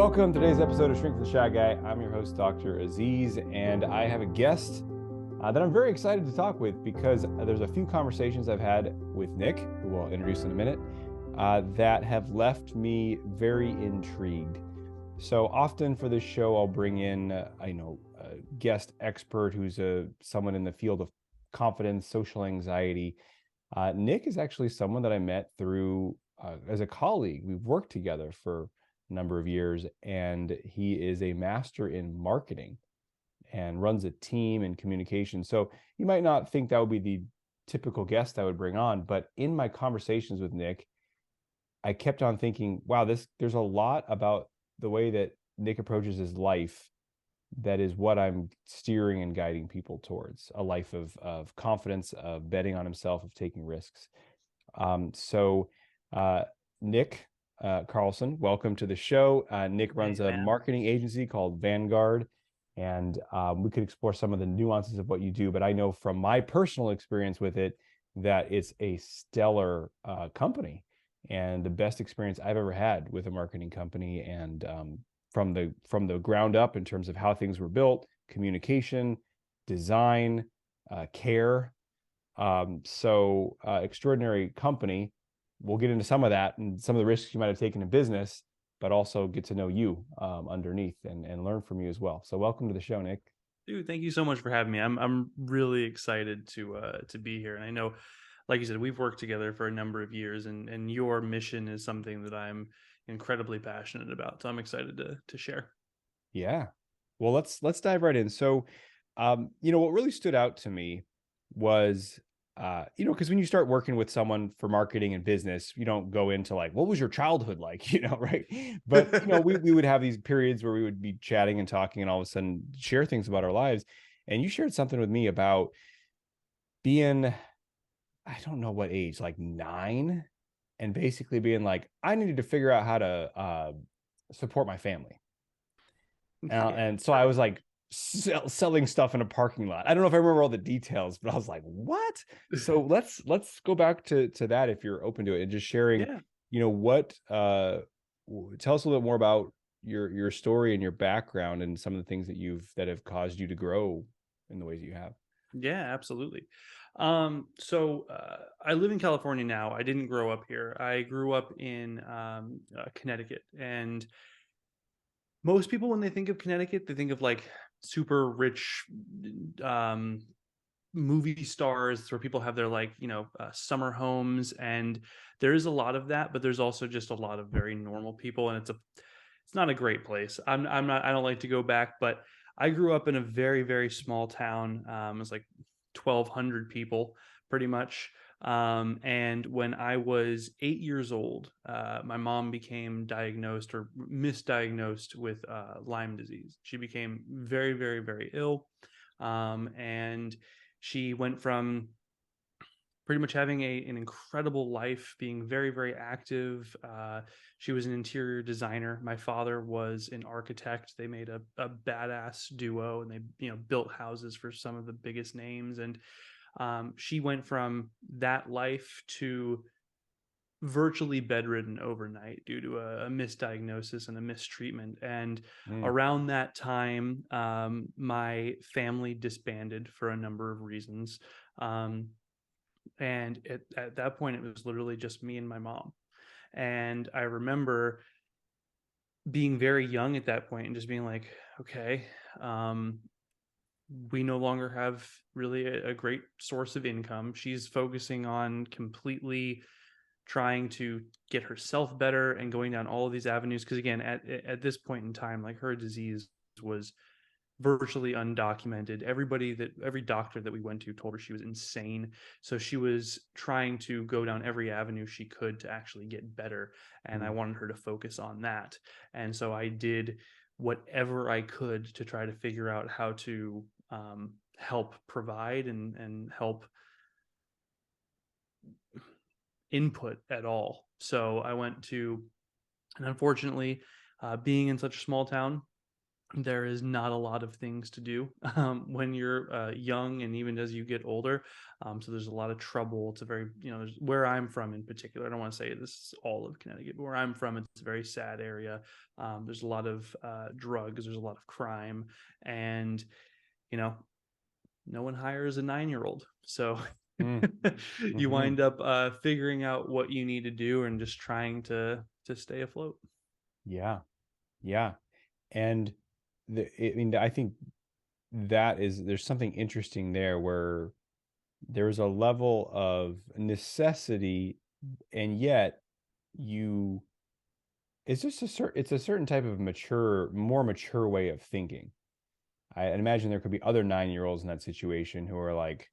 Welcome to today's episode of Shrink for the Shy Guy. I'm your host, Dr. Aziz, and I have a guest that I'm very excited to talk with because there's a few conversations I've had with Nick, who I'll introduce in a minute, that have left me very intrigued. So often for this show, I'll bring in, a guest expert who's someone in the field of confidence, social anxiety. Nick is actually someone that I met through as a colleague. We've worked together for number of years, and he is a master in marketing and runs a team in communication. So you might not think that would be the typical guest I would bring on, but in my conversations with Nick, I kept on thinking, wow, there's a lot about the way that Nick approaches his life that is what I'm steering and guiding people towards, a life of confidence, of betting on himself, of taking risks. Nick Carlson, welcome to the show. Nick runs a marketing agency called Vanguard, and we could explore some of the nuances of what you do, but I know from my personal experience with it that it's a stellar company and the best experience I've ever had with a marketing company, and from the ground up in terms of how things were built, communication, design, care. Extraordinary company. We'll get into some of that and some of the risks you might have taken in business, but also get to know you underneath and learn from you as well. So welcome to the show, Nick. Dude, thank you so much for having me. I'm really excited to be here. And I know, like you said, we've worked together for a number of years, and your mission is something that I'm incredibly passionate about. So I'm excited to share. Yeah. Well, let's dive right in. So, what really stood out to me was, because when you start working with someone for marketing and business, you don't go into like, what was your childhood like, right? But, we would have these periods where we would be chatting and talking and all of a sudden share things about our lives. And you shared something with me about being, I don't know what age, like 9, and basically being like, I needed to figure out how to support my family. And so I was like selling stuff in a parking lot. I don't know if I remember all the details, but I was like, what? So let's go back to that if you're open to it, and just sharing, Yeah. what tell us a little bit more about your story and your background and some of the things that have caused you to grow in the ways that you have. Yeah, absolutely. I live in California now. I didn't grow up here. I grew up in Connecticut, and most people, when they think of Connecticut, they think of like super rich um, movie stars where people have their summer homes, and there is a lot of that, but there's also just a lot of very normal people, and it's not a great place. I don't like to go back, but I grew up in a very, very small town. It was like 1,200 people pretty much. And when I was 8 years old, my mom became diagnosed or misdiagnosed with Lyme disease. She became very, very, very ill. And she went from pretty much having an incredible life, being very, very active. She was an interior designer. My father was an architect. They made a badass duo, and they built houses for some of the biggest names. And she went from that life to virtually bedridden overnight due to a misdiagnosis and a mistreatment. And around that time, my family disbanded for a number of reasons. And at that point, it was literally just me and my mom. And I remember being very young at that point and just being like, okay, we no longer have really a great source of income. She's focusing on completely trying to get herself better and going down all of these avenues. Because again, at this point in time, like, her disease was virtually undocumented. Every doctor that we went to told her she was insane. So she was trying to go down every avenue she could to actually get better. And I wanted her to focus on that. And so I did whatever I could to try to figure out how to help provide and help input at all. So I went to, and unfortunately, being in such a small town, there is not a lot of things to do when you're young and even as you get older. So there's a lot of trouble. It's a very, where I'm from in particular. I don't want to say this is all of Connecticut, but where I'm from, it's a very sad area. There's a lot of drugs, there's a lot of crime, and, you know, no one hires a 9-year-old. So Mm, you hmm. wind up figuring out what you need to do and just trying to stay afloat. Yeah. Yeah. And I mean, I think there's something interesting there where there's a level of necessity, and yet you, it's just it's a certain type of more mature way of thinking. I imagine there could be other 9-year-olds in that situation who are like,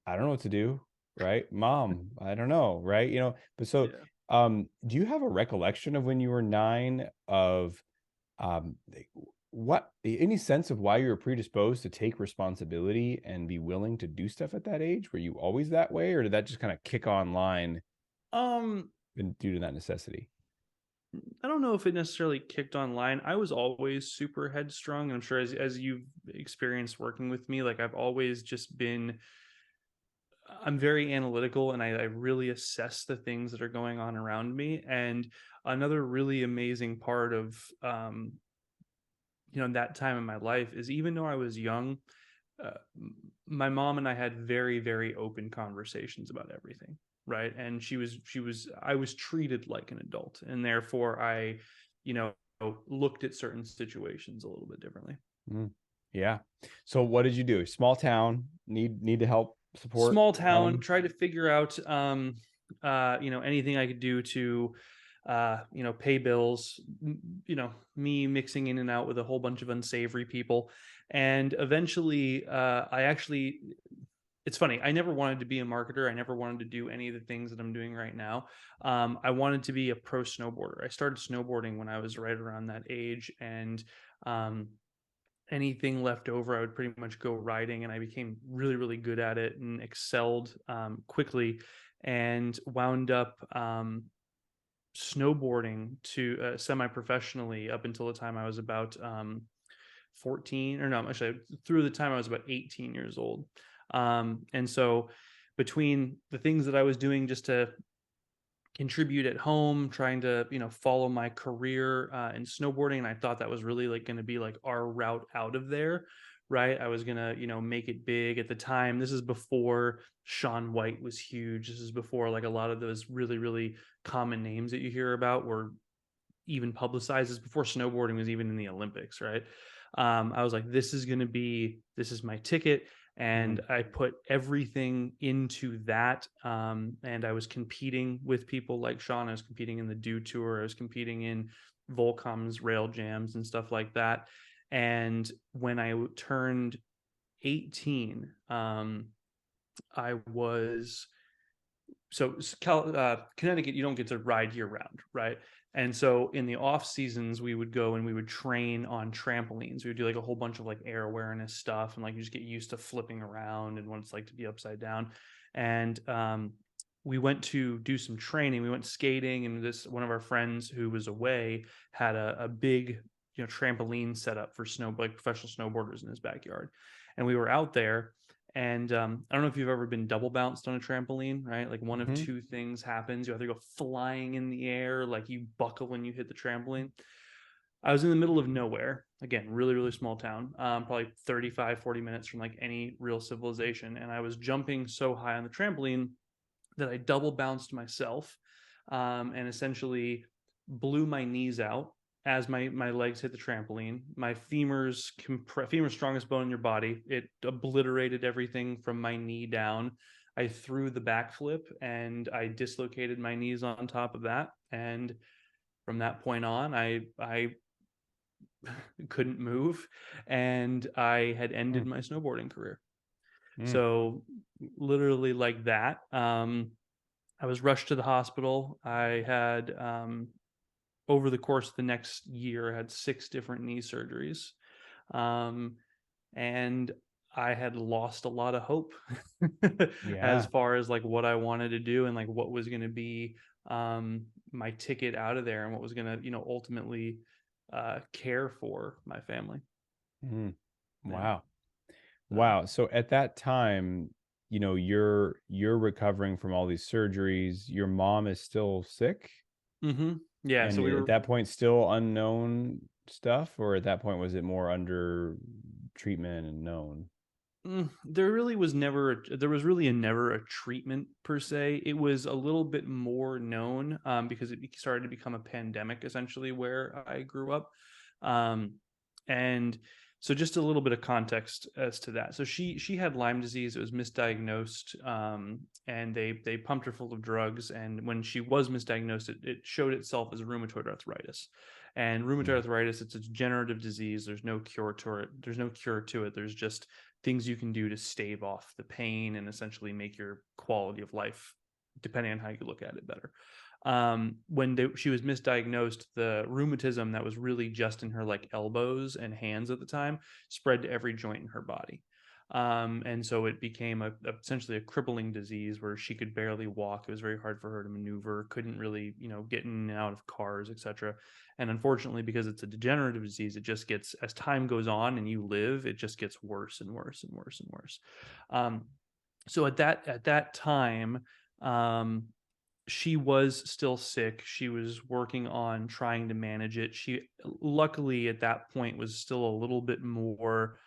I don't know what to do, right? Mom, I don't know, right? But so, Yeah. do you have a recollection of when you were 9 of like, what any sense of why you were predisposed to take responsibility and be willing to do stuff at that age? Were you always that way, or did that just kind of kick online Um, due to that necessity? I don't know if it necessarily kicked online. I was always super headstrong. I'm sure as you've experienced working with me, like I've always just been, I'm very analytical and I really assess the things that are going on around me. And another really amazing part of, that time in my life is even though I was young, uh, my mom and I had very, very open conversations about everything. Right. And I was treated like an adult. And therefore you know, looked at certain situations a little bit differently. Mm, yeah. So what did you do? Small town, need to help support Small town, mom. try to figure out, anything I could do to, pay bills, me mixing in and out with a whole bunch of unsavory people. And eventually, it's funny. I never wanted to be a marketer. I never wanted to do any of the things that I'm doing right now. I wanted to be a pro snowboarder. I started snowboarding when I was right around that age, and um, anything left over, I would pretty much go riding, and I became really, really good at it and excelled quickly, and wound up snowboarding to semi-professionally up until the time I was about 14, or no, actually through the time I was about 18 years old. And so between the things that I was doing just to contribute at home, trying to, follow my career in snowboarding, and I thought that was really like going to be like our route out of there. Right. I was going to, make it big at the time. This is before Shaun White was huge. This is before like a lot of those really, really common names that you hear about were even publicized. This is before snowboarding was even in the Olympics, right? I was like, this is my ticket. And Mm, I put everything into that. And I was competing with people like Sean. I was competing in the Do Tour. I was competing in Volcom's rail jams and stuff like that. And when I turned 18, I was so Connecticut, you don't get to ride year round, right? And so in the off seasons, we would go and we would train on trampolines. We would do like a whole bunch of like air awareness stuff, and like you just get used to flipping around and what it's like to be upside down. And we went to do some training. We went skating, and this one of our friends who was away had a big trampoline set up for like professional snowboarders in his backyard, and we were out there, and I don't know if you've ever been double bounced on a trampoline, right? Like one of hmm. two things happens. You either go flying in the air, like you buckle when you hit the trampoline. I was in the middle of nowhere. Again, really, really small town, probably 35, 40 minutes from like any real civilization. And I was jumping so high on the trampoline that I double bounced myself, and essentially blew my knees out as my legs hit the trampoline. My femur's strongest bone in your body. It obliterated everything from my knee down. I threw the backflip and I dislocated my knees on top of that. And from that point on, I couldn't move, and I had ended Mm, my snowboarding career. mm, So literally like that. I was rushed to the hospital. I had, over the course of the next year, I had 6 different knee surgeries. Um, and I had lost a lot of hope as yeah. far as like what I wanted to do and like what was going to be my ticket out of there and what was going to, ultimately care for my family. Mm. Yeah. Wow. So. Wow. So at that time, you're recovering from all these surgeries. Your mom is still sick, Mm-hmm. Yeah. and So we at were. that point, still unknown stuff, or at that point, was it more under treatment and known? There really was never there was really never a treatment per se. It was a little bit more known, because it started to become a pandemic essentially where I grew up. Um, and so just a little bit of context as to that. So she had Lyme disease. It was misdiagnosed, and they pumped her full of drugs. And when she was misdiagnosed, it showed itself as rheumatoid arthritis. And rheumatoid Mm. arthritis, it's a degenerative disease. There's no cure to it. There's no cure to it. There's just things you can do to stave off the pain and essentially make your quality of life, depending on how you look at it, better. She was misdiagnosed, the rheumatism that was really just in her like elbows and hands at the time spread to every joint in her body. And so it became essentially a crippling disease where she could barely walk. It was very hard for her to maneuver, couldn't really, get in and out of cars, etc. And unfortunately, because it's a degenerative disease, it just gets, as time goes on and you live, it just gets worse and worse and worse and worse. Um, so at that time, um, she was still sick. She was working on trying to manage it. She luckily at that point was still a little bit more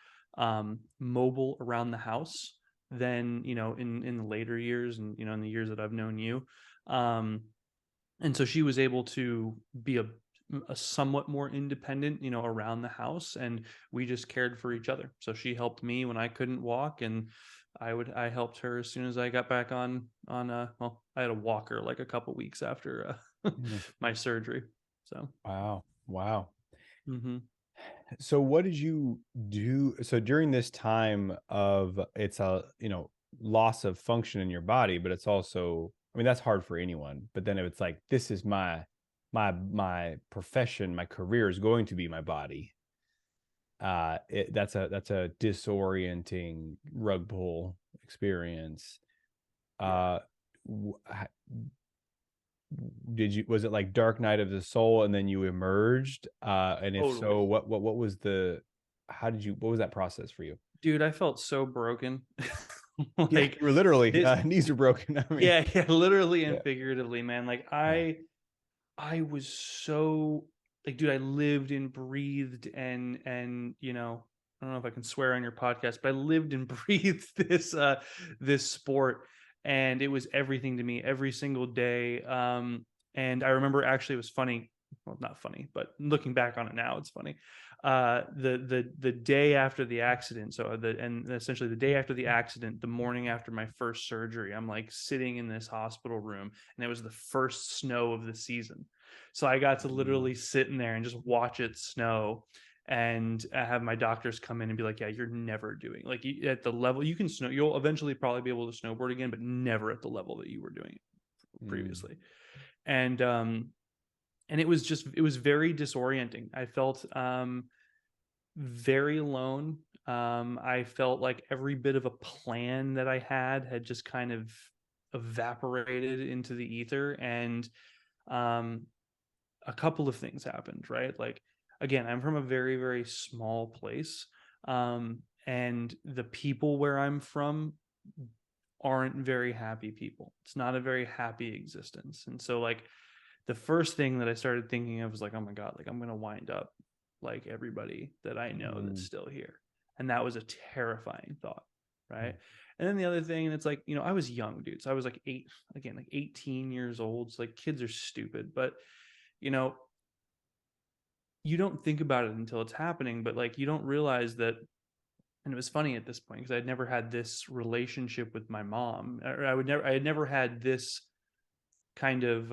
mobile around the house than in the later years, and in the years that I've known you. Um, and so she was able to be a somewhat more independent, around the house, and we just cared for each other. So she helped me when I couldn't walk, and I helped her as soon as I got back on well, I had a walker like a couple weeks after Mm. my surgery. So. Wow. Wow. Mm-hmm. So what did you do? So during this time of it's a, loss of function in your body, but it's also, I mean, that's hard for anyone. But then if it's like, this is my profession, my career is going to be my body. That's a disorienting rug pull experience. Yeah. Uh, was it like Dark Night of the Soul and then you emerged? And if Totally. so, what was what was that process for you? Dude, I felt so broken. Yeah, Like you were literally this. knees are broken. I mean, Yeah, yeah, literally and yeah, figuratively, man. Like yeah. I was so, like, dude, I lived and breathed and I don't know if I can swear on your podcast, but I lived and breathed this sport, and it was everything to me every single day. And I remember, actually it was funny, well, not funny, but looking back on it now, it's funny. The day after the accident, and essentially the day after the accident, the morning after my first surgery, I'm like sitting in this hospital room, and it was the first snow of the season. So I got to Mm, literally sit in there and just watch it snow, and I have my doctors come in and be like, "Yeah, you're never doing, like, at the level you can snow. You'll eventually probably be able to snowboard again, but never at the level that you were doing it mm, previously." And it was very disorienting. I felt very alone. I felt like every bit of a plan that I had just kind of evaporated into the ether. And um, a couple of things happened, right? Like, again, I'm from a very, very small place. And the people where I'm from aren't very happy people. It's not a very happy existence. And so, like, the first thing that I started thinking of was like, oh my God, like, I'm going to wind up like everybody that I know that's mm, still here. And that was a terrifying thought. mm, Right. And then the other thing, and it's like, I was young, dude. So I was like again, like 18 years old. So, like, kids are stupid, but you know, you don't think about it until it's happening, but like, you don't realize that. And it was funny at this point because I'd never had this relationship with my mom. I had never had this kind of,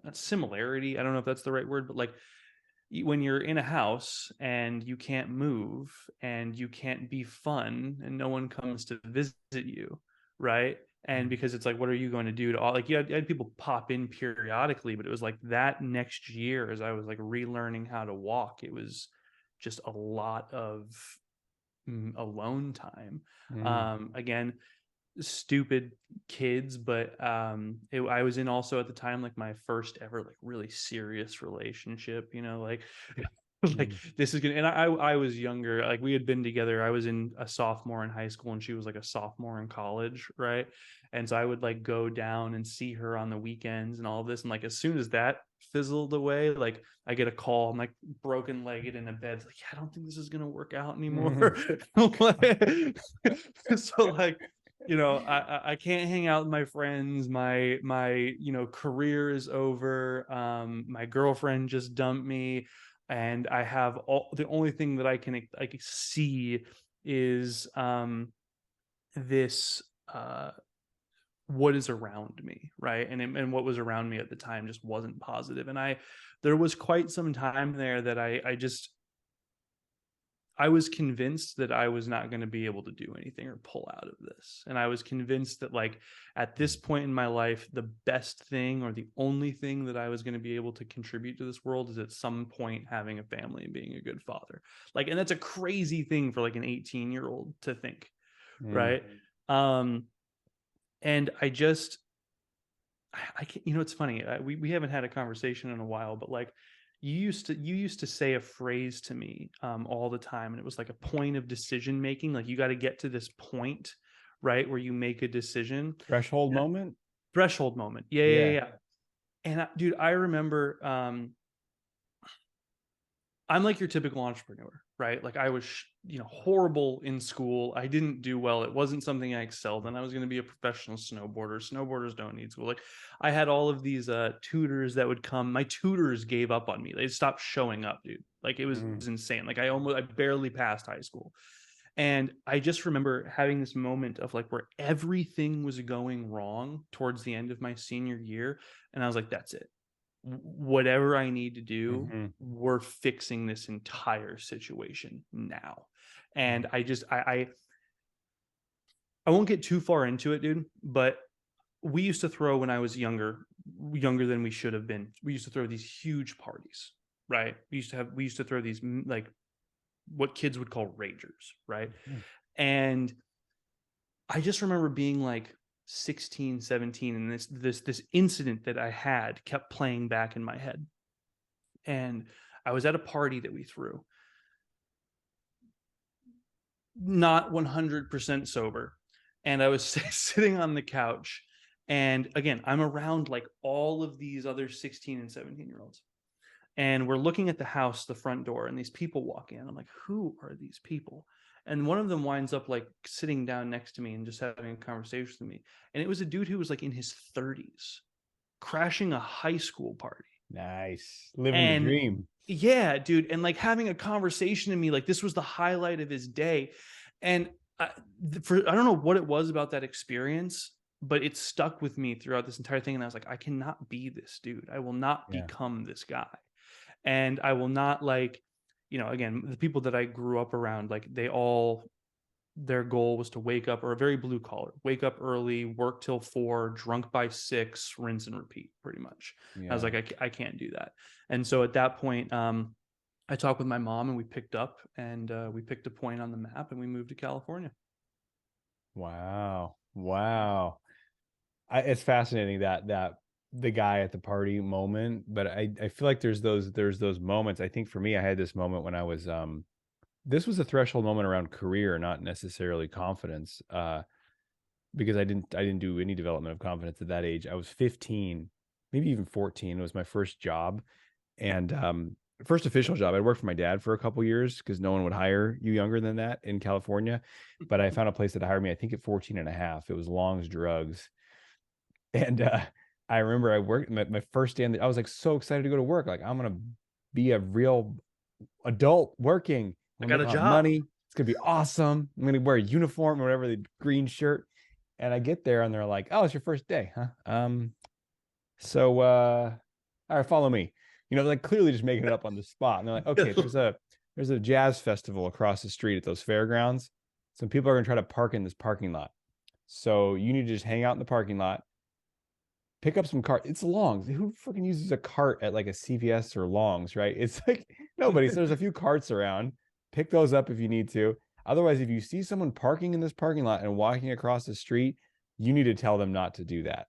not similarity. I don't know if that's the right word, but like, when you're in a house and you can't move and you can't be fun and no one comes to visit you, right? And mm, because it's like, what are you going to do to all, like, you had people pop in periodically, but it was like that next year, as I was like relearning how to walk, it was just a lot of alone time. mm, Again, stupid kids, but I was in also at the time like my first ever like really serious relationship, like like Mm. this is gonna, and I was younger, like we had been together. I was in a sophomore in high school and she was like a sophomore in college, right? And so I would like go down and see her on the weekends and all of this, and like as soon as that fizzled away, like I get a call, I'm like broken legged in a bed, like, yeah, I don't think this is gonna work out anymore. So like, I can't hang out with my friends. My career is over. My girlfriend just dumped me, and I have the only thing that I can see is this what is around me, right? And what was around me at the time just wasn't positive. And there was quite some time there that I was convinced that I was not going to be able to do anything or pull out of this. And I was convinced that, like, at this point in my life, the best thing or the only thing that I was going to be able to contribute to this world is at some point having a family and being a good father. Like, and that's a crazy thing for like an 18-year-old to think, Mm. right? And I just, I can't, it's funny. We haven't had a conversation in a while, but like, you used to say a phrase to me all the time, and it was like a point of decision making. Like you got to get to this point, right, where you make a decision. Threshold moment. Threshold moment. Yeah, yeah, Yeah. yeah. And dude, I remember I'm like your typical entrepreneur, right? Like I was, horrible in school. I didn't do well. It wasn't something I excelled in. I was going to be a professional snowboarder. Snowboarders don't need school. Like I had all of these tutors that would come. My tutors gave up on me. They stopped showing up, dude. Like it was Mm. insane. Like I barely passed high school. And I just remember having this moment of like where everything was going wrong towards the end of my senior year. And I was like, that's it, whatever I need to do, Mm-hmm. we're fixing this entire situation now. And I won't get too far into it, dude, but we used to throw when I was younger than we should have been. We used to throw these huge parties, right? We used to throw these like what kids would call ragers, right? Mm. And I just remember being like 16, 17, and this incident that I had kept playing back in my head. And I was at a party that we threw, not 100% sober. And I was sitting on the couch. And again, I'm around like all of these other 16 and 17-year-olds. And we're looking at the house, the front door, and these people walk in. I'm like, who are these people? And one of them winds up like sitting down next to me and just having a conversation with me. And it was a dude who was like in his 30s, crashing a high school party. Nice. Living the And dream. yeah, dude, and like having a conversation to me, like this was the highlight of his day. And I don't know what it was about that experience, but it stuck with me throughout this entire thing. And I was like, I cannot be this dude. I will not Yeah. become this guy. And I will not, like, again, the people that I grew up around, like their goal was to wake up, or a very blue collar, wake up early, work till 4, drunk by 6, rinse and repeat, pretty much. I was Yeah. like, I can't do that. And so at that point, I talked with my mom and we picked up, and we picked a point on the map and we moved to California. Wow. Wow. It's fascinating that the guy at the party moment, but I feel like there's those moments. I think for me, I had this moment when I was this was a threshold moment around career, not necessarily confidence. Because I didn't do any development of confidence at that age. I was 15, maybe even 14. It was my first job, and first official job. I worked for my dad for a couple years because no one would hire you younger than that in California. But I found a place that hired me, I think at 14 and a half. It was Long's Drugs. And I remember I worked my first day, and I was like so excited to go to work. Like I'm gonna be a real adult working. I I'm got gonna a make my job. money. It's gonna be awesome. I'm gonna wear a uniform or whatever, the green shirt. And I get there and they're like, "Oh, it's your first day, huh? So all right, follow me." Like clearly just making it up on the spot. And they're like, "Okay, there's a jazz festival across the street at those fairgrounds. Some people are gonna try to park in this parking lot. So you need to just hang out in the parking lot, pick up some cart. It's Longs. Who freaking uses a cart at like a CVS or Longs, right? It's like nobody. So there's a few carts around. Pick those up if you need to. Otherwise, if you see someone parking in this parking lot and walking across the street, you need to tell them not to do that.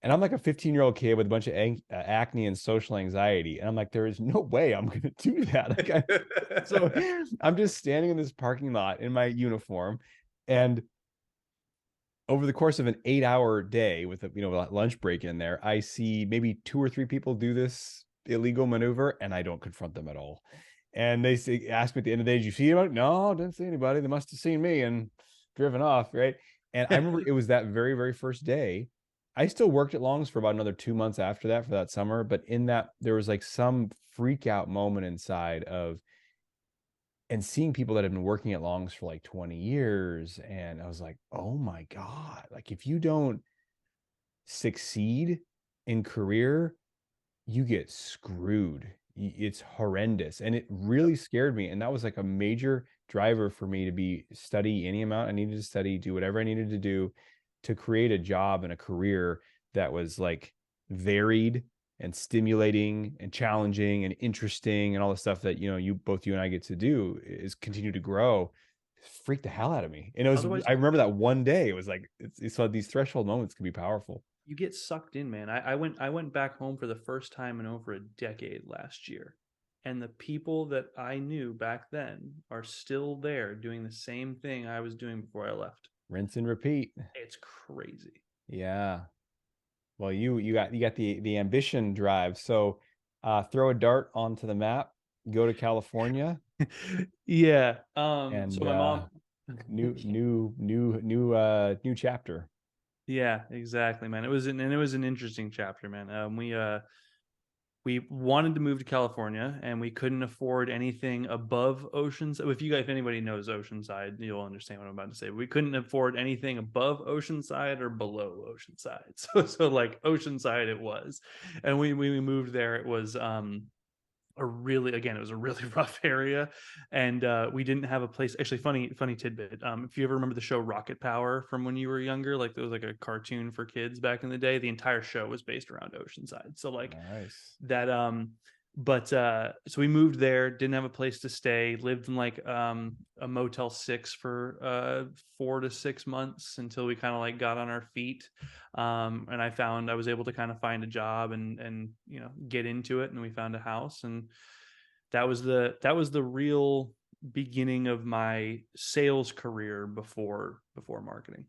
And I'm like a 15-year-old kid with a bunch of acne and social anxiety. And I'm like, there is no way I'm going to do that. So I'm just standing in this parking lot in my uniform. And over the course of an 8-hour day with a lunch break in there, I see maybe 2 or 3 people do this illegal maneuver, and I don't confront them at all. And they ask me at the end of the day, "Did you see anybody?" No, didn't see anybody. They must have seen me and driven off, right? And I remember it was that very, very first day. I still worked at Long's for about another 2 months after that, for that summer. But in that, there was like some freak out moment inside of, and seeing people that have been working at Long's for like 20 years. And I was like, oh my God, like if you don't succeed in career, you get screwed. It's horrendous. And it really scared me. And that was like a major driver for me to study any amount I needed to study, do whatever I needed to do to create a job and a career that was like varied and stimulating and challenging and interesting, and all the stuff that both you and I get to do is continue to grow. It freaked the hell out of me. And Otherwise, I remember that one day, it was like it's these threshold moments can be powerful. you get sucked in, man. I went back home for the first time in over a decade last year. And the people that I knew back then are still there doing the same thing I was doing before I left. Rinse and repeat. It's crazy. Yeah. Well, you got the ambition drive. So throw a dart onto the map, go to California, Yeah. and So my mom new chapter. Yeah, exactly, man. It was an interesting chapter, man. We wanted to move to California, and we couldn't afford anything above Oceans. If anybody knows Oceanside, you'll understand what I'm about to say. But we couldn't afford anything above Oceanside or below Oceanside. So like Oceanside it was. And when we moved there, it was it was a really rough area, and we didn't have a place. Actually, funny tidbit, if you ever remember the show Rocket Power from when you were younger, like there was like a cartoon for kids back in the day, the entire show was based around Oceanside. So like Nice. that but so we moved there, didn't have a place to stay, lived in like a Motel 6 for 4 to 6 months until we kind of like got on our feet. And I was able to kind of find a job and get into it, and we found a house, and that was the real beginning of my sales career before marketing.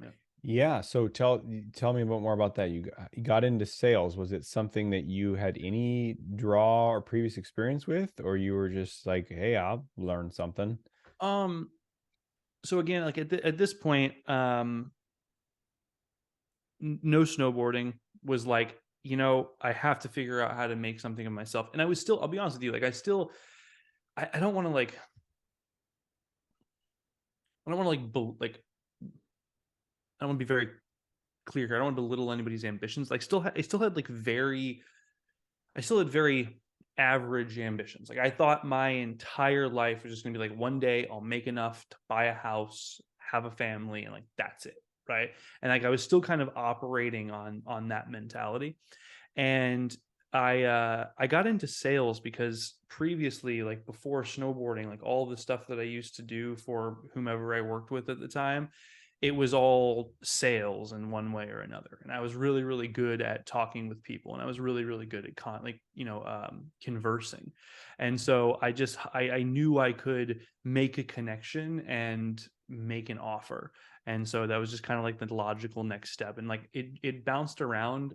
Yeah. Yeah. So tell me more about that. You got into sales. Was it something that you had any draw or previous experience with, or you were just like, hey, I'll learn something? So again, like at this point, no snowboarding, was like, I have to figure out how to make something of myself. And I'll be honest with you, like I don't want to like, I don't want to like, I don't want to be very clear here. I don't want to belittle anybody's ambitions. Like I still had very average ambitions. Like I thought my entire life was just going to be like, one day I'll make enough to buy a house, have a family, and like that's it, right? And like I was still kind of operating on that mentality. And I got into sales because previously, like before snowboarding, like all the stuff that I used to do for whomever I worked with at the time, it was all sales in one way or another. And I was really, really good at talking with people, and I was really, really good at conversing. And so I knew I could make a connection and make an offer. And so that was just kind of like the logical next step. And like it bounced around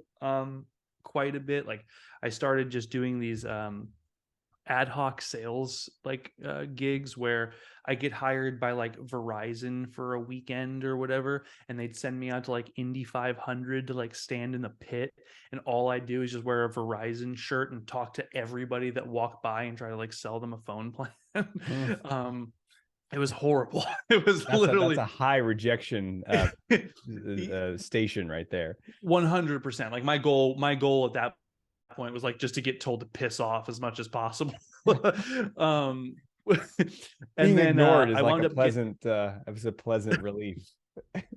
quite a bit. Like I started just doing these ad hoc sales gigs where I get hired by like Verizon for a weekend or whatever, and they'd send me out to like Indy 500 to like stand in the pit, and all I do is just wear a Verizon shirt and talk to everybody that walked by and try to like sell them a phone plan. It was horrible. It was That's a high rejection station right there. 100%. Like my goal at that point was like just to get told to piss off as much as possible. And being then ignored is I like wound a up pleasant it was a pleasant relief.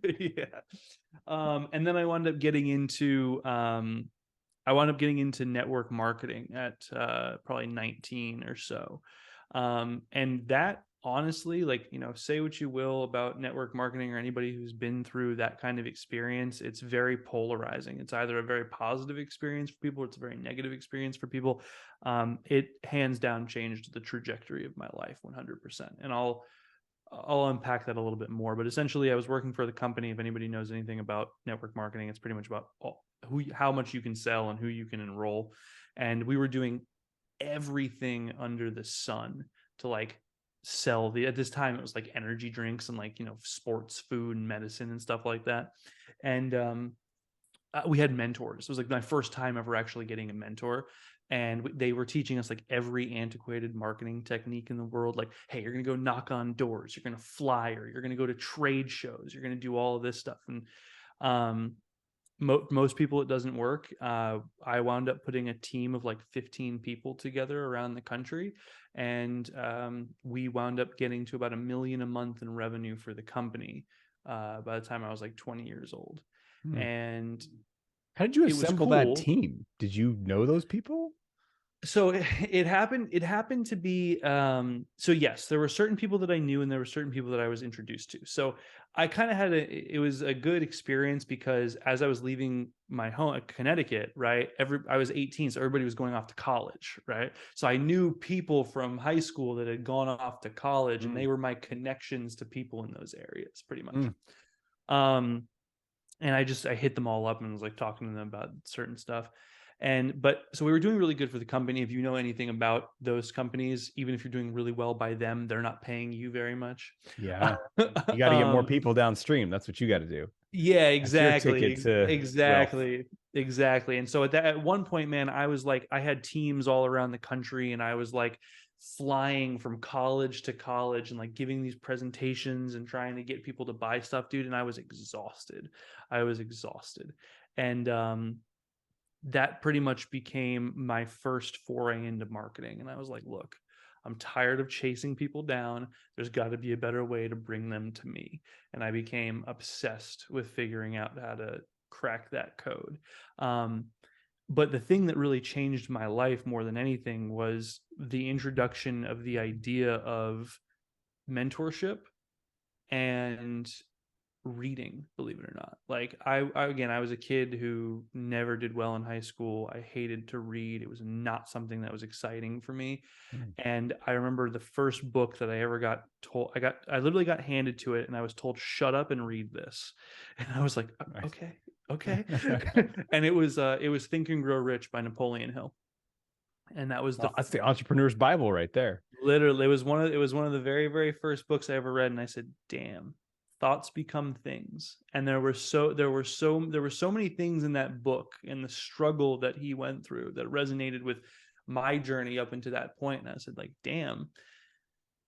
Yeah. And then I wound up getting into network marketing at probably 19 or so. And that honestly, like, say what you will about network marketing or anybody who's been through that kind of experience, it's very polarizing. It's either a very positive experience for people, or it's a very negative experience for people. It hands down changed the trajectory of my life 100%. And I'll unpack that a little bit more, but essentially I was working for the company. If anybody knows anything about network marketing, it's pretty much about how much you can sell and who you can enroll. And we were doing everything under the sun to like sell at this time it was like energy drinks and like, sports food and medicine and stuff like that. And we had mentors. It was like my first time ever actually getting a mentor, and they were teaching us like every antiquated marketing technique in the world. Like, hey, you're going to go knock on doors, you're going to flyer, you're going to go to trade shows, you're going to do all of this stuff. And most people it doesn't work. I wound up putting a team of like 15 people together around the country, and we wound up getting to about $1 million a month in revenue for the company by the time I was like 20 years old. And how did you it was assemble cool. that team? Did you know those people? So it happened to be so yes, there were certain people that I knew, and there were certain people that I was introduced to. So I kind of had it was a good experience, because as I was leaving my home, Connecticut, right? I was 18, so everybody was going off to college, right? So I knew people from high school that had gone off to college, and they were my connections to people in those areas pretty much. And I hit them all up and was like talking to them about certain stuff. But so we were doing really good for the company. If you know anything about those companies, even if you're doing really well by them, they're not paying you very much. Yeah. You got to get more people downstream. That's what you got to do. Yeah, exactly. Exactly. Exactly. And so at one point, man, I was like, I had teams all around the country, and I was like flying from college to college and like giving these presentations and trying to get people to buy stuff, dude. And I was exhausted. And that pretty much became my first foray into marketing. And I was like, look, I'm tired of chasing people down. There's got to be a better way to bring them to me. And I became obsessed with figuring out how to crack that code. But the thing that really changed my life more than anything was the introduction of the idea of mentorship and reading, believe it or not. Like I was a kid who never did well in high school. I hated to read. It was not something that was exciting for me. And I remember the first book that I ever got told, I literally got handed to it, and I was told, shut up and read this. And I was like, okay. And it was Think and Grow Rich by Napoleon Hill. And that was that's the entrepreneur's Bible right there. Literally, it was one of the very, very first books I ever read. And I said, damn, thoughts become things. And there were so many things in that book, and the struggle that he went through, that resonated with my journey up into that point. And I said, like, damn,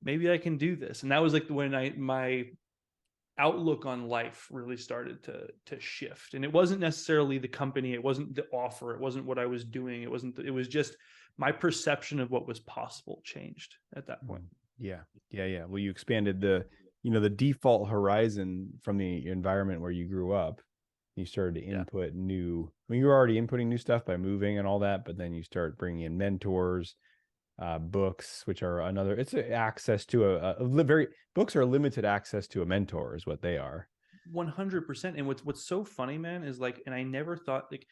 maybe I can do this. And that was like when my outlook on life really started to shift. And it wasn't necessarily the company, it wasn't the offer, it wasn't what I was doing, it was just my perception of what was possible changed at that point. Yeah. Well, you expanded the default horizon from the environment where you grew up. You started to input new, I mean, you were already inputting new stuff by moving and all that, but then you start bringing in mentors, books, which are another, it's access to books are limited access to a mentor is what they are. 100%. And what's so funny, man, is like, and I never thought, like,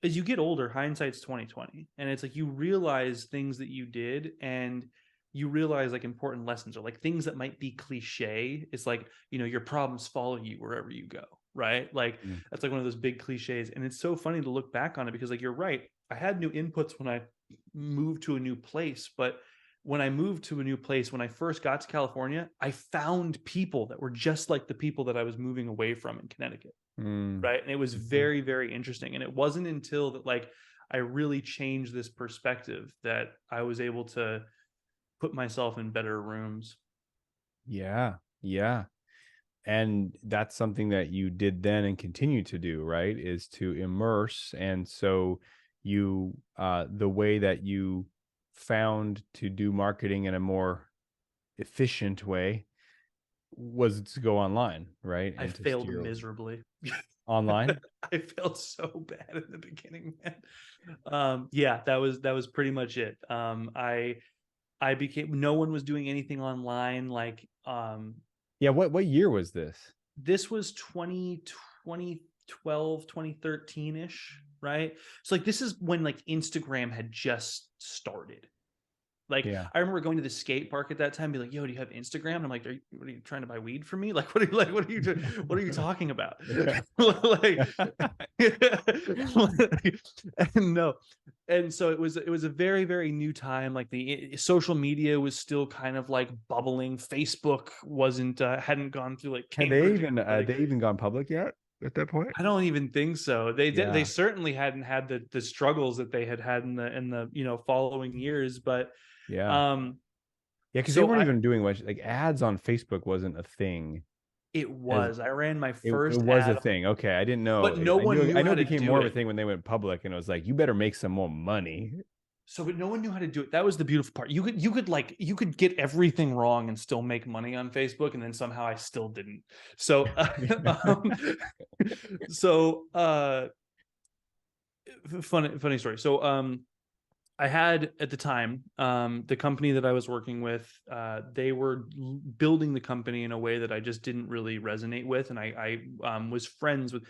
as you get older, hindsight's 2020, and it's like you realize things that you did, and you realize like important lessons, or like things that might be cliche. It's like, your problems follow you wherever you go, right? Like that's like one of those big cliches. And it's so funny to look back on it, because like, you're right, I had new inputs when I moved to a new place, but when I moved to a new place, when I first got to California, I found people that were just like the people that I was moving away from in Connecticut. Right. And it was very, very interesting. And it wasn't until that, like, I really changed this perspective that I was able to put myself in better rooms. Yeah. And that's something that you did then and continue to do, right? Is to immerse. And so you, the way that you found to do marketing in a more efficient way was to go online, right? I failed miserably. Online? I felt so bad in the beginning, man. Yeah, that was pretty much it. no one was doing anything online. Like, Yeah. What year was this? this was 2012, 2013 ish, right? So like, this is when like Instagram had just started. Like, Yeah. I remember going to the skate park at that time, be like, "Yo, do you have Instagram?" And I'm like, "What are you trying to buy weed from me? Like, what are you like? What are you talking about?" Like, and no, and so it was a very very new time. Like, the social media was still kind of like bubbling. Facebook wasn't hadn't gone through like Had Cambridge they even gone public yet at that point? I don't even think so. They Yeah. certainly hadn't had the struggles that they had in the following years. But Yeah. um, Yeah, because they so weren't even doing much. Like ads on Facebook wasn't a thing. it As was. I ran my it first was a ad, thing. Okay, I didn't know. but no one I knew know how it to became do more of a it. thing when they went public, and it was like you better make some more money. So, but no one knew how to do it. That was the beautiful part. You could get everything wrong and still make money on Facebook, and then somehow I still didn't. So, so funny story. So, I had at the time, the company that I was working with, they were building the company in a way that I just didn't really resonate with, and I was friends with,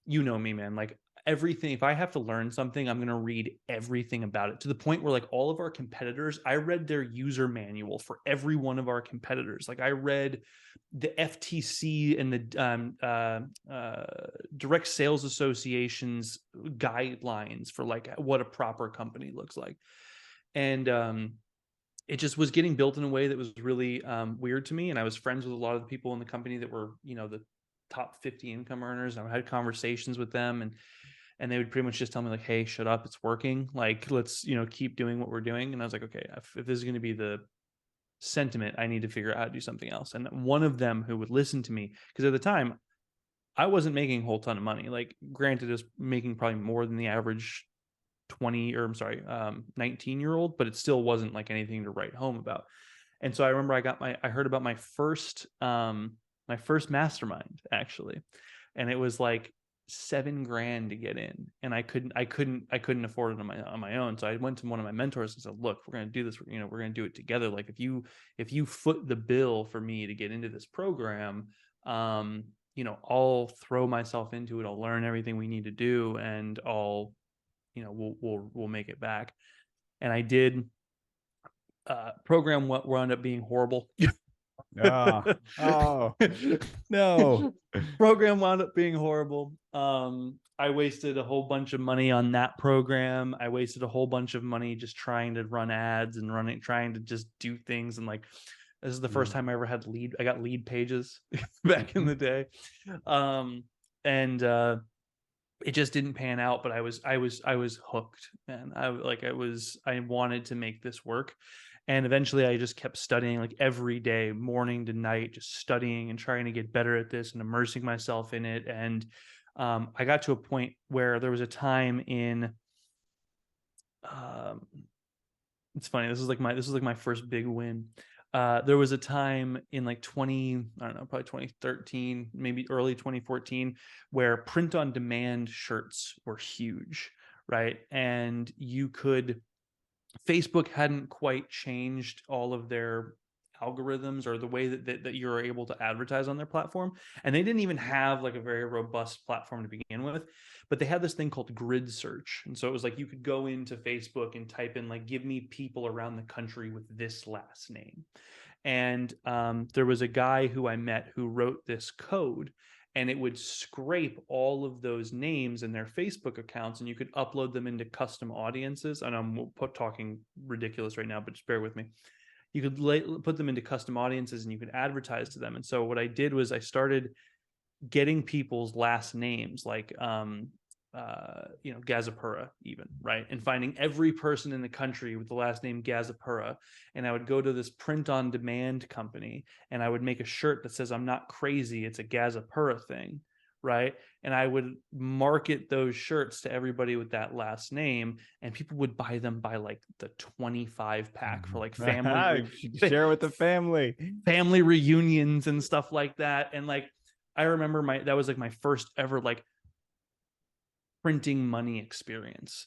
you know me, man. Like, everything, if I have to learn something, I'm gonna read everything about it, to the point where like all of our competitors, I read their user manual for every one of our competitors. Like, I read the FTC and the Direct Sales Association's guidelines for like what a proper company looks like. And it just was getting built in a way that was really weird to me. And I was friends with a lot of the people in the company that were, the top 50 income earners. And I had conversations with them, and they would pretty much just tell me like, "Hey, shut up, it's working. Like, let's, keep doing what we're doing." And I was like, "Okay, if this is going to be the sentiment, I need to figure out how to do something else." And one of them who would listen to me, because at the time I wasn't making a whole ton of money. Like, granted, I was making probably more than the average 19-year-old, but it still wasn't like anything to write home about. And so I remember I heard about my first mastermind, actually, and it was like $7,000 to get in, and I couldn't afford it on my own. So I went to one of my mentors and said, "Look, we're going to do this. We're going to do it together. Like, if you foot the bill for me to get into this program, I'll throw myself into it. I'll learn everything we need to do, and we'll make it back." And I did. Program wound up being horrible. Oh no. Program wound up being horrible. I wasted a whole bunch of money on that program. I wasted a whole bunch of money just trying to run ads and trying to just do things. And like, this is the first time I ever had I got lead pages back in the day. And it just didn't pan out, but I was hooked, man. I wanted to make this work. And eventually I just kept studying, like every day, morning to night, just studying and trying to get better at this and immersing myself in it. And I got to a point where there was a time in, it's funny. This was like my first big win. There was a time in like probably 2013, maybe early 2014, where print on demand shirts were huge, right? And Facebook hadn't quite changed all of their algorithms or the way that you're able to advertise on their platform. And they didn't even have like a very robust platform to begin with, but they had this thing called grid search. And so it was like, you could go into Facebook and type in like, "Give me people around the country with this last name." And there was a guy who I met who wrote this code, and it would scrape all of those names in their Facebook accounts, and you could upload them into custom audiences. And I'm talking ridiculous right now, but just bear with me. You could put them into custom audiences, and you could advertise to them. And so what I did was I started getting people's last names, like Gazapura, even, right? And finding every person in the country with the last name Gazapura. And I would go to this print on demand company, and I would make a shirt that says, "I'm not crazy, it's a Gazapura thing," right? And I would market those shirts to everybody with that last name, and people would buy them by like the 25 pack for like family share with the family reunions and stuff like that. And like, I remember that was like my first ever like printing money experience.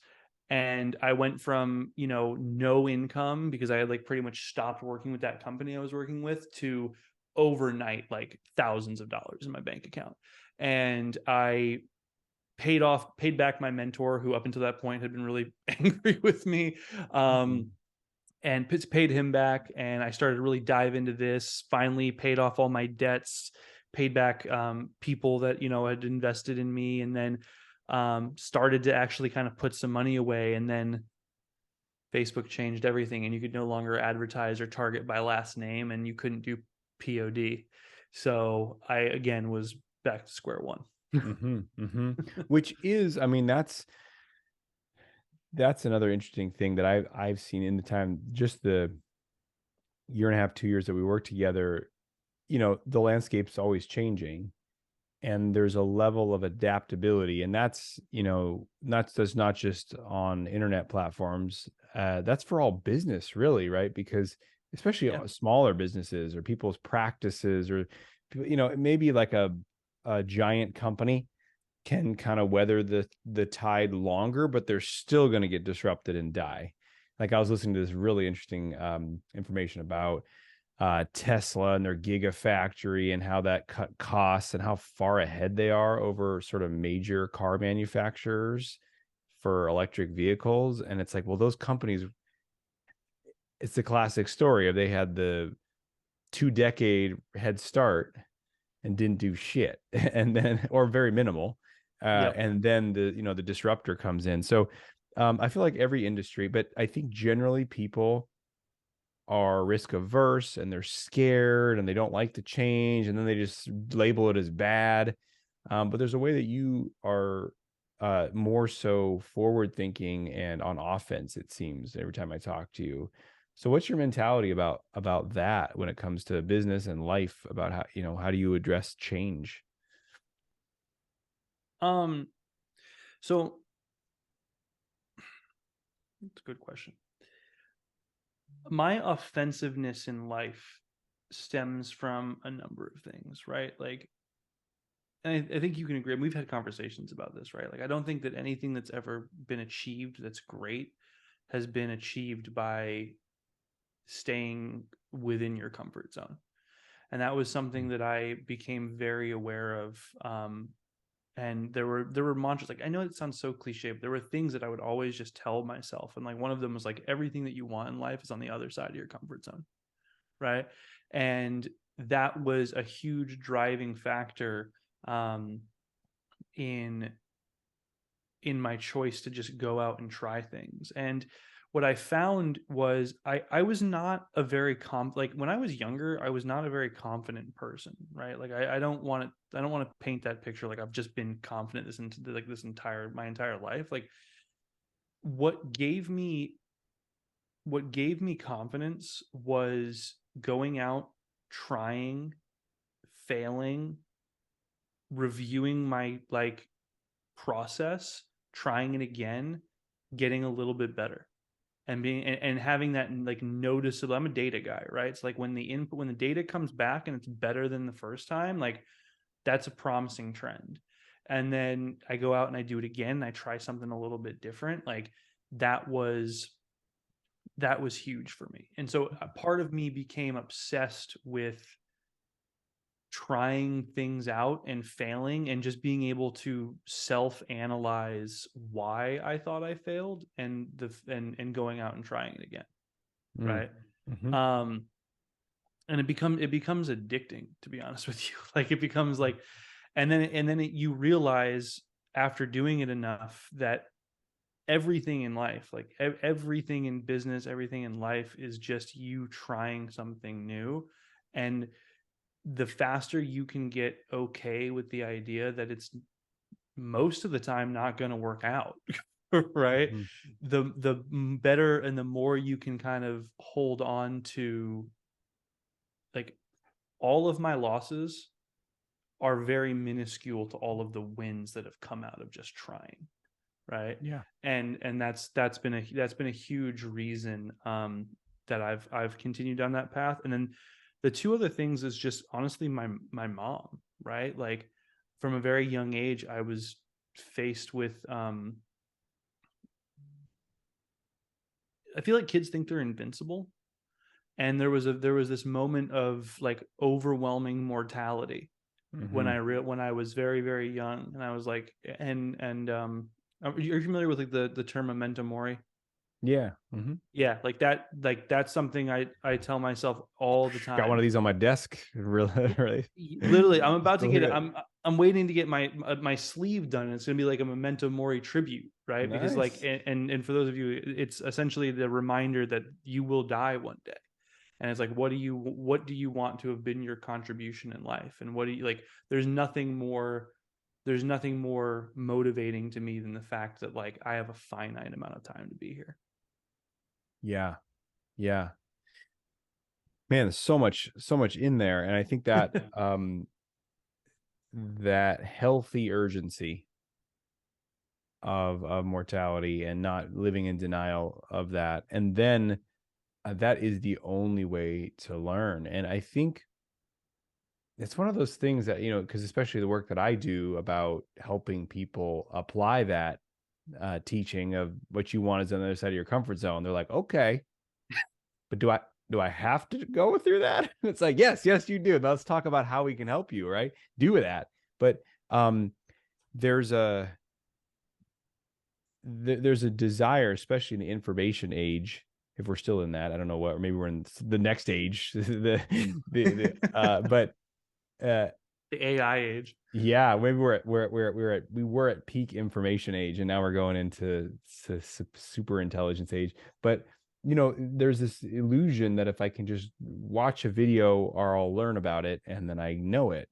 And I went from, no income because I had like pretty much stopped working with that company I was working with to overnight, like thousands of dollars in my bank account. And I paid back my mentor, who up until that point had been really angry with me. Mhm. And paid him back, and I started to really dive into this. Finally, paid off all my debts, paid back people that had invested in me, and then started to actually kind of put some money away. And then Facebook changed everything, and you could no longer advertise or target by last name, and you couldn't do POD. So I again was back to square one. Which is, I mean, that's another interesting thing that I've seen in the time, just the year and a half, 2 years that we worked together. The landscape's always changing, and there's a level of adaptability, and that's not just on internet platforms. That's for all business, really, right? Because especially Yeah. smaller businesses or people's practices, or maybe like a giant company can kind of weather the tide longer, but they're still going to get disrupted and die. Like, I was listening to this really interesting information about Tesla and their gigafactory, and how that cut costs and how far ahead they are over sort of major car manufacturers for electric vehicles. And it's like, well, those companies, it's the classic story of they had the 2-decade head start and didn't do shit, and then, or very minimal, Yep. and then the disruptor comes in. So I feel like every industry, but I think generally people are risk averse, and they're scared, and they don't like to change, and then they just label it as bad. But there's a way that you are more so forward thinking and on offense, it seems, every time I talk to you. So what's your mentality about that when it comes to business and life, about how do you address change? Um. So it's a good question. My offensiveness in life stems from a number of things, right? Like, and I think you can agree. We've had conversations about this, right? Like, I don't think that anything that's ever been achieved that's great has been achieved by staying within your comfort zone. And that was something that I became very aware of. And there were mantras, like, I know it sounds so cliche, but there were things that I would always just tell myself. And like one of them was like, everything that you want in life is on the other side of your comfort zone. Right. And that was a huge driving factor um, in my choice to just go out and try things. And what I found was I was not a very like when I was younger, I was not a very confident person, right? Like I don't want to paint that picture like I've just been confident this entire my entire life. Like what gave me confidence was going out, trying, failing, reviewing my like process, trying it again, getting a little bit better, and being and having that like noticeable. I'm a data guy, right? It's like when the data comes back and it's better than the first time, like that's a promising trend. And then I go out and I do it again, and I try something a little bit different. Like that was huge for me. And so a part of me became obsessed with trying things out and failing, and just being able to self-analyze why I thought I failed, and and going out and trying it again, Mm. right? Mm-hmm. um and it becomes addicting, to be honest with you. Like it becomes like, you realize after doing it enough that everything in life, like everything in business, everything in life is just you trying something new. And the faster you can get okay with the idea that it's most of the time not going to work out, right? Mm-hmm. The better and the more you can kind of hold on to, like, all of my losses are very minuscule to all of the wins that have come out of just trying, right? Yeah. And that's been a huge reason that I've continued down that path. And then the two other things is just honestly my mom, right? Like from a very young age I was faced with I feel like kids think they're invincible. And there was this moment of like overwhelming mortality when when I was very, very young. And I was like, are you familiar with like the term memento mori? Yeah. Yeah, like that's something I tell myself all the Got one of time. these on my desk. Really, really. Literally, I'm about to Still get it. good. I'm waiting to get my sleeve done. And it's gonna be like a memento mori tribute, right? Because like, Nice. and for those of you, it's essentially the reminder that you will die one day. And it's like, what do you want to have been your contribution in life? And what do you like? There's nothing more motivating to me than the fact that like I have a finite amount of time to be here. Yeah. Yeah. Man, there's so much in there. And I think that that healthy urgency of mortality and not living in denial of that. And then that is the only way to learn. And I think it's one of those things that, because especially the work that I do about helping people apply that teaching of what you want is on the other side of your comfort zone. They're like, okay, but do I have to go through that? It's like, yes, you do. Let's talk about how we can help you, right? Do that. But there's a desire, especially in the information age, if we're still in that. I don't know what, or maybe we're in the next age. But the AI age. Yeah, maybe we were at peak information age, and now we're going into super intelligence age. But there's this illusion that if I can just watch a video or I'll learn about it and then I know it.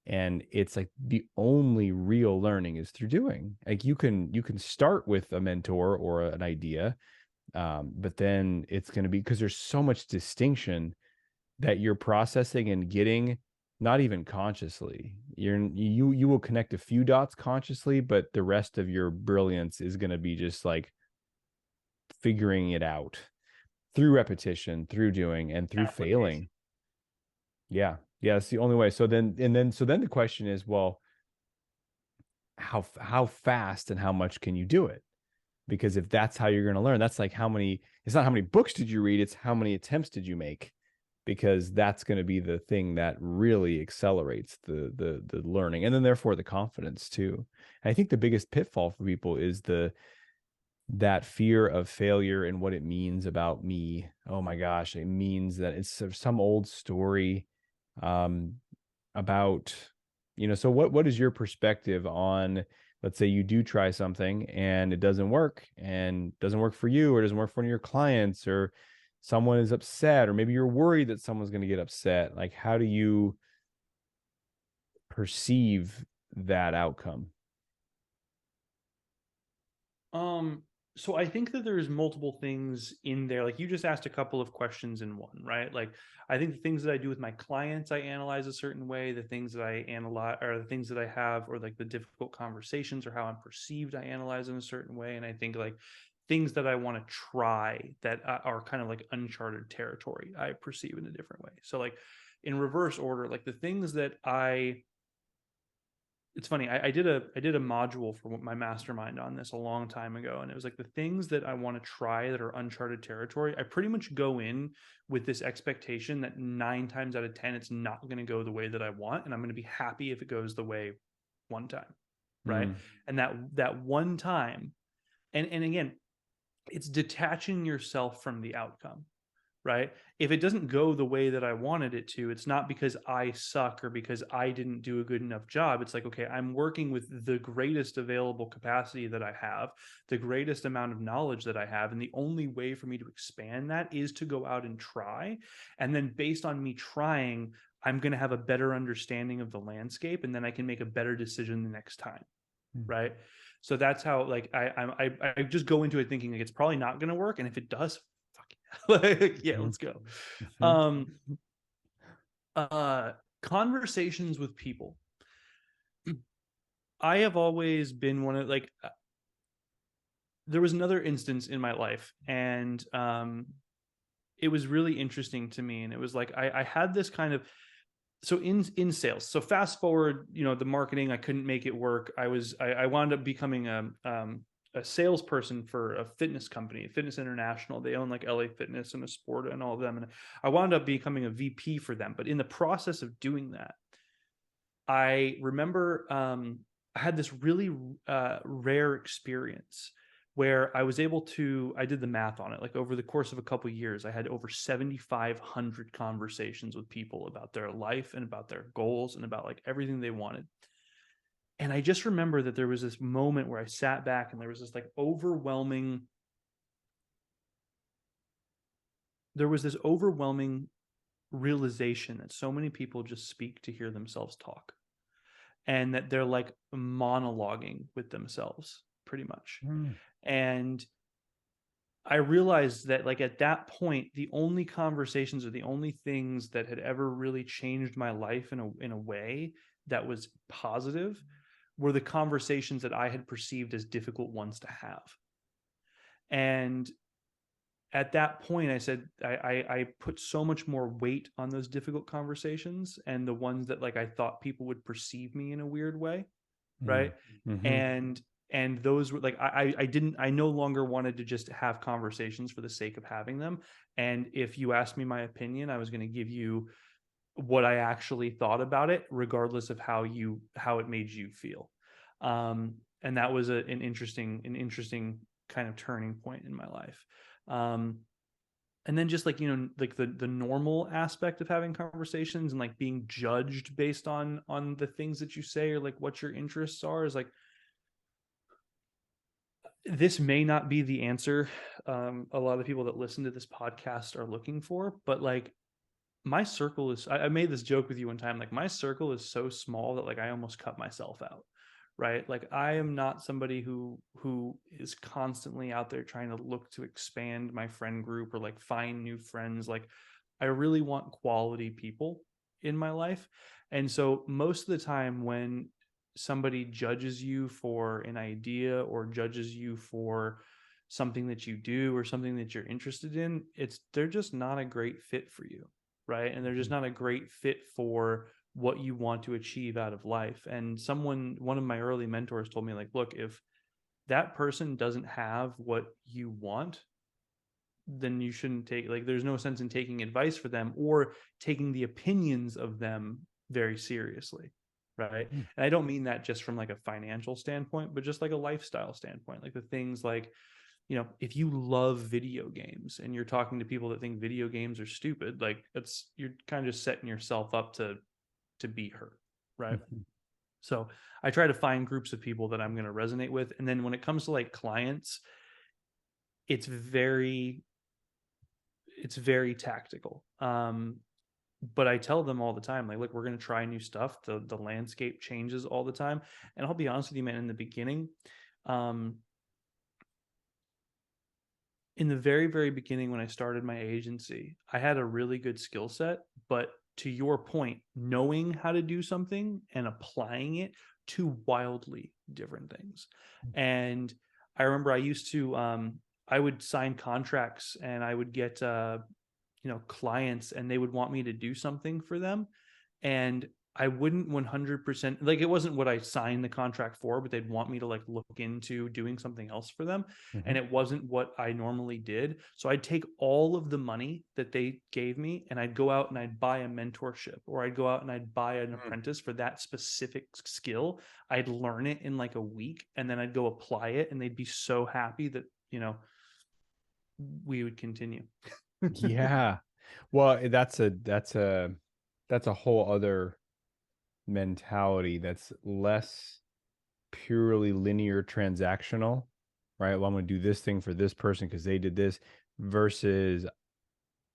And it's like the only real learning is through doing. Like you can start with a mentor or an idea, but then it's going to be, because there's so much distinction that you're processing and getting, not even consciously. You will connect a few dots consciously, but the rest of your brilliance is going to be just like figuring it out through repetition, through doing, and through failing. Yeah. It's the only way. So then the question is, well, how fast and how much can you do it? Because if that's how you're going to learn, that's like it's not how many books did you read, it's how many attempts did you make? Because that's going to be the thing that really accelerates the learning, and then therefore the confidence too. And I think the biggest pitfall for people is that fear of failure and what it means about me. Oh my gosh, it means that it's some old story about, so what is your perspective on, let's say you do try something and it doesn't work, and doesn't work for you, or doesn't work for one of your clients, or someone is upset, or maybe you're worried that someone's going to get upset. Like, how do you perceive that outcome? So I think that there's multiple things in there. Like you just asked a couple of questions in one, right? Like I think the things that I do with my clients, I analyze a certain way. The things that I analyze, or the things that I have, or like the difficult conversations or how I'm perceived, I analyze in a certain way. And I think like things that I want to try that are kind of like uncharted territory, I perceive in a different way. So like in reverse order, like the things that it's funny. I did a module for my mastermind on this a long time ago, and it was like the things that I want to try that are uncharted territory. I pretty much go in with this expectation that 9 times out of 10 it's not going to go the way that I want, and I'm going to be happy if it goes the way one time, right? And that one time, and again, it's detaching yourself from the outcome, right? If it doesn't go the way that I wanted it to, it's not because I suck or because I didn't do a good enough job. It's like, okay, I'm working with the greatest available capacity that I have, the greatest amount of knowledge that I have. And the only way for me to expand that is to go out and try. And then based on me trying, I'm going to have a better understanding of the landscape, and then I can make a better decision the next time. Right. So that's how, like, I just go into it thinking like it's probably not going to work. And if it does, like, yeah, let's go. Conversations with people. I have always been one of like, there was another instance in my life, and it was really interesting to me. And it was like, I had this kind of, so in sales, so fast forward, the marketing, I couldn't make it work. I wound up becoming a salesperson for a fitness company, Fitness International. They own like LA Fitness and a sport and all of them. And I wound up becoming a VP for them. But in the process of doing that, I remember I had this really rare experience where I was able to, I did the math on it. Like over the course of a couple of years, I had over 7,500 conversations with people about their life and about their goals and about like everything they wanted. And I just remember that there was this moment where I sat back and there was this like overwhelming realization that so many people just speak to hear themselves talk, and that they're like monologuing with themselves pretty much. And I realized that like at that point, the only conversations or the only things that had ever really changed my life in a way that was positive were the conversations that I had perceived as difficult ones to have. And at that point, I said, I put so much more weight on those difficult conversations and the ones that like I thought people would perceive me in a weird way, right? And those were like I no longer wanted to just have conversations for the sake of having them. And if you asked me my opinion, I was going to give you what I actually thought about it, regardless of how it made you feel. And that was an interesting kind of turning point in my life. And then just like, like the normal aspect of having conversations and like being judged based on the things that you say or like what your interests are is like, this may not be the answer a lot of people that listen to this podcast are looking for, but like my circle is, I made this joke with you one time, like my circle is so small that like I almost cut myself out, right? Like I am not somebody who is constantly out there trying to look to expand my friend group or like find new friends. Like I really want quality people in my life. And so most of the time when somebody judges you for an idea or judges you for something that you do or something that you're interested in, they're just not a great fit for you, right? And they're just not a great fit for what you want to achieve out of life. And one of my early mentors told me like, look, if that person doesn't have what you want, then you shouldn't there's no sense in taking advice for them or taking the opinions of them very seriously. Right. And I don't mean that just from like a financial standpoint, but just like a lifestyle standpoint, like the things like, if you love video games and you're talking to people that think video games are stupid, like you're kind of just setting yourself up to be hurt. Right. So I try to find groups of people that I'm going to resonate with. And then when it comes to like clients, it's very tactical. But I tell them all the time, like, look, we're going to try new stuff. The landscape changes all the time. And I'll be honest with you, man, in the beginning, in the very, very beginning, when I started my agency, I had a really good skill set, but to your point, knowing how to do something and applying it, two wildly different things. And I remember I used to, I would sign contracts and I would get, clients, and they would want me to do something for them. And I wouldn't 100%, like it wasn't what I signed the contract for, but they'd want me to like look into doing something else for them. And it wasn't what I normally did. So I'd take all of the money that they gave me and I'd go out and I'd buy a mentorship, or I'd go out and I'd buy an apprentice for that specific skill. I'd learn it in like a week and then I'd go apply it, and they'd be so happy that, we would continue. Yeah. Well, that's a whole other mentality that's less purely linear transactional, right? Well, I'm going to do this thing for this person because they did this, versus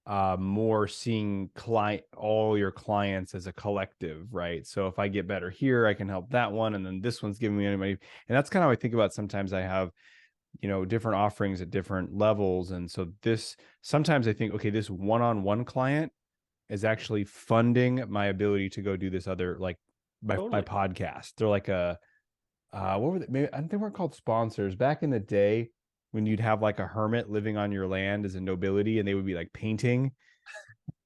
more seeing all your clients as a collective, right? So if I get better here, I can help that one, and then this one's giving me money. And that's kind of how I think about sometimes I have different offerings at different levels. And so sometimes I think, okay, this one-on-one client is actually funding my ability to go do this other, like my podcast. They're like what were they? Maybe, I think they weren't called sponsors back in the day, when you'd have like a hermit living on your land as a nobility, and they would be like painting.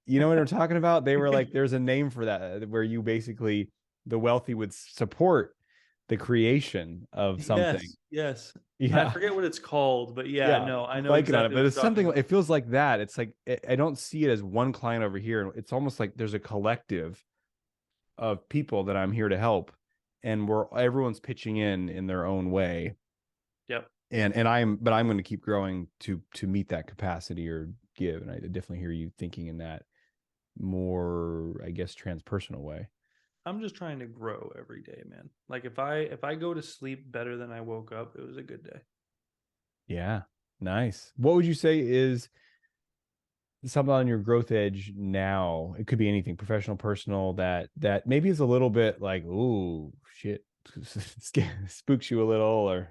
You know what I'm talking about? They were like, there's a name for that, where you basically, the wealthy would support the creation of something. Yes. I Yeah. forget what it's called, but yeah, Yeah. no, I I'm know blanking on it, exactly but what you're it's talking something, about. it feels like that. It's like, I don't see it as one client over here. It's almost like there's a collective of people that I'm here to help, and everyone's pitching in their own way. Yep. And I'm going to keep growing to meet that capacity or give. And I definitely hear you thinking in that more, I guess, transpersonal way. I'm just trying to grow every day, man. Like if I go to sleep better than I woke up, it was a good day. Yeah. Nice. What would you say is something on your growth edge now? It could be anything, professional, personal, that maybe is a little bit like, ooh, shit, spooks you a little, or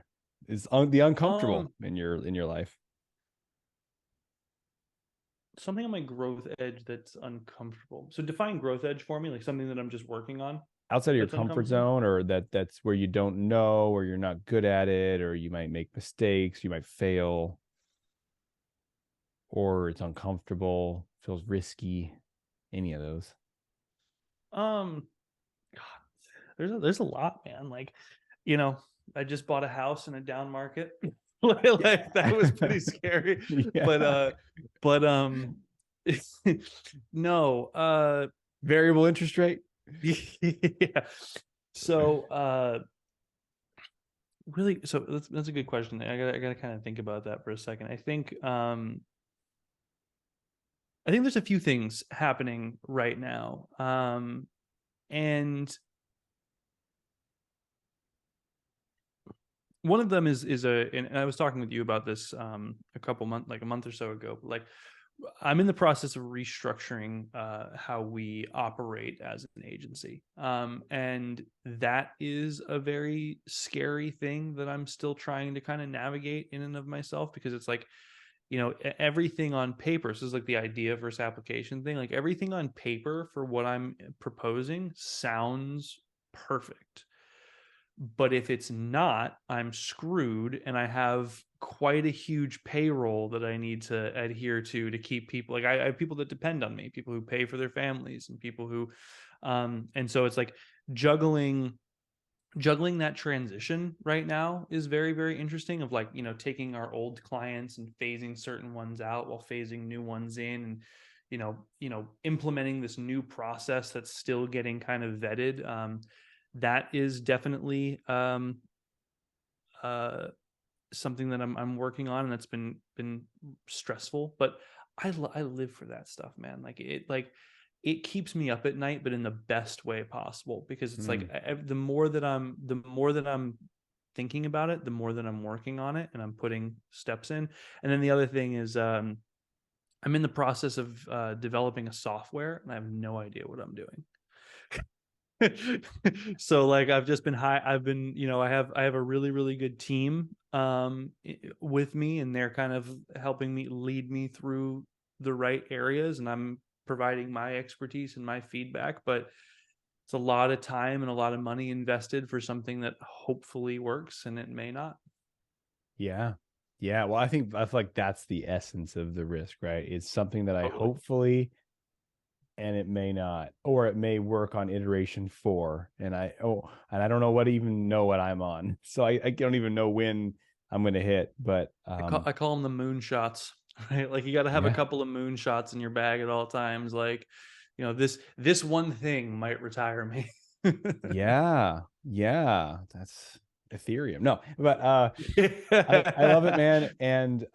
is the uncomfortable Um, in your life. Something on my growth edge that's uncomfortable. So define growth edge for me, like something that I'm just working on Outside of your that's comfort uncomfortable. zone, or that's where you don't know, or you're not good at it, or you might make mistakes, you might fail, or it's uncomfortable, feels risky, any of those. Um, God, there's a lot, man. Like, you know, I just bought a house in a down market. Like that was pretty scary. Yeah. But no, Variable interest rate. yeah. So really, so that's a good question. I gotta kind of think about that for a second. I think there's a few things happening right now. And one of them is and I was talking with you about this a month or so ago. Like I'm in the process of restructuring how we operate as an agency, and that is a very scary thing that I'm still trying to kind of navigate in and of myself, because it's like, everything on paper, so it's like the idea versus application thing, like everything on paper for what I'm proposing sounds perfect, but if it's not, I'm screwed, and I have quite a huge payroll that I need to adhere to keep people. Like I have people that depend on me, people who pay for their families, and people who and so it's like juggling that transition right now is very, very interesting, of like, taking our old clients and phasing certain ones out while phasing new ones in, and implementing this new process that's still getting kind of vetted. That is definitely uh, something that I'm working on, and that's been stressful. But I live for that stuff, man. It keeps me up at night, but in the best way possible, because it's like Mm. the more that I'm thinking about it, the more that I'm working on it, and I'm putting steps in. And then the other thing is, I'm in the process of developing a software, and I have no idea what I'm doing. So like I've just been high I've been I have a really, really good team with me, and they're kind of helping me lead me through the right areas, and I'm providing my expertise and my feedback, but it's a lot of time and a lot of money invested for something that hopefully works, and it may not. Yeah. Yeah. Well, I feel like that's the essence of the risk, right? It's something that I Totally. hopefully, and it may not, or it may work on iteration 4. And I don't know what I'm on. So I don't even know when I'm going to hit, but I call them the moon shots, right? Like you got to have a yeah. couple of moon shots in your bag at all times. Like, this one thing might retire me. Yeah. Yeah. That's Ethereum. No, but I love it, man. And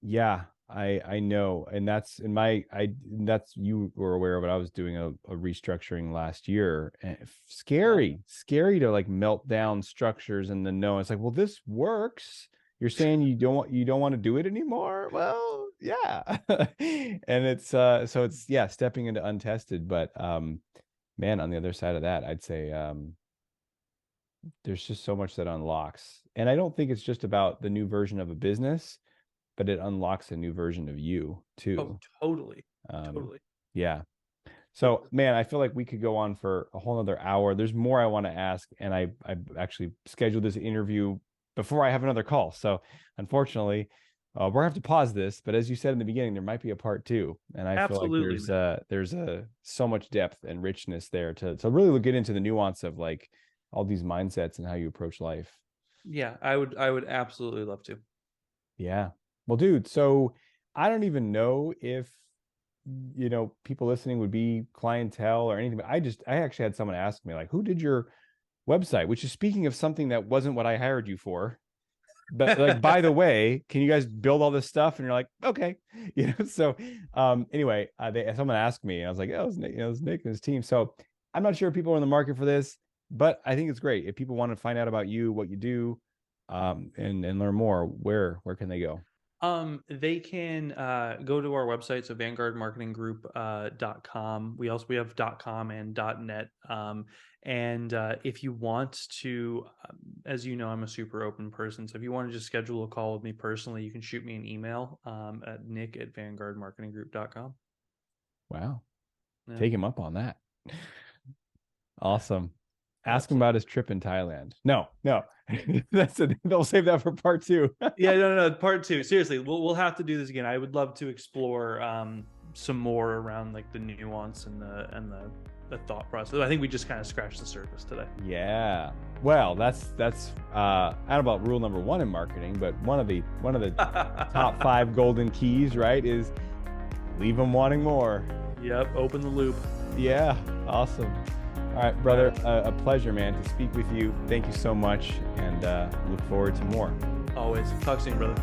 yeah, I know, and that's in my I that's you were aware of it. I was doing a restructuring last year, and Yeah. scary to like melt down structures and then know it's like, well, this works. You're saying you don't want to do it anymore? Well, yeah. And it's so it's, yeah, stepping into untested, but man, on the other side of that, I'd say there's just so much that unlocks. And I don't think it's just about the new version of a business, but it unlocks a new version of you Oh, too. totally. Um, Totally. yeah. So, man, I feel like we could go on for a whole nother hour. There's more I want to ask, and I actually scheduled this interview before I have another call. So, unfortunately, we're gonna have to pause this. But as you said in the beginning, there might be a part 2, and I feel like Absolutely, man. there's a so much depth and richness there to really get into the nuance of like, all these mindsets and how you approach life. Yeah, I would absolutely love to. Yeah. Well, dude, so I don't even know if, people listening would be clientele or anything, but I actually had someone ask me, like, who did your website? Which is, speaking of something that wasn't what I hired you for. But like, by the way, can you guys build all this stuff? And you're like, okay, So anyway, someone asked me, and I was like, oh, it was Nick and his team. So I'm not sure if people are in the market for this, but I think it's great if people want to find out about you, what you do, and learn more. Where can they go? They can go to our website, so vanguardmarketinggroup.com. We have .com and .net. And if you want to, as you know, I'm a super open person. So if you want to just schedule a call with me personally, you can shoot me an email at nick@vanguardmarketinggroup.com. Wow. Yeah. Take him up on that. Awesome. Ask him about his trip in Thailand. No. They'll save that for part 2. Yeah, no, part 2. Seriously, we'll have to do this again. I would love to explore some more around like the nuance and the thought process. I think we just kind of scratched the surface today. Yeah. Well, that's I don't know about rule number 1 in marketing, but one of the top 5 golden keys, right, is leave them wanting more. Yep. Open the loop. Yeah. Awesome. All right, brother. A pleasure, man, to speak with you. Thank you so much, and look forward to more. Always. Talk soon, brother.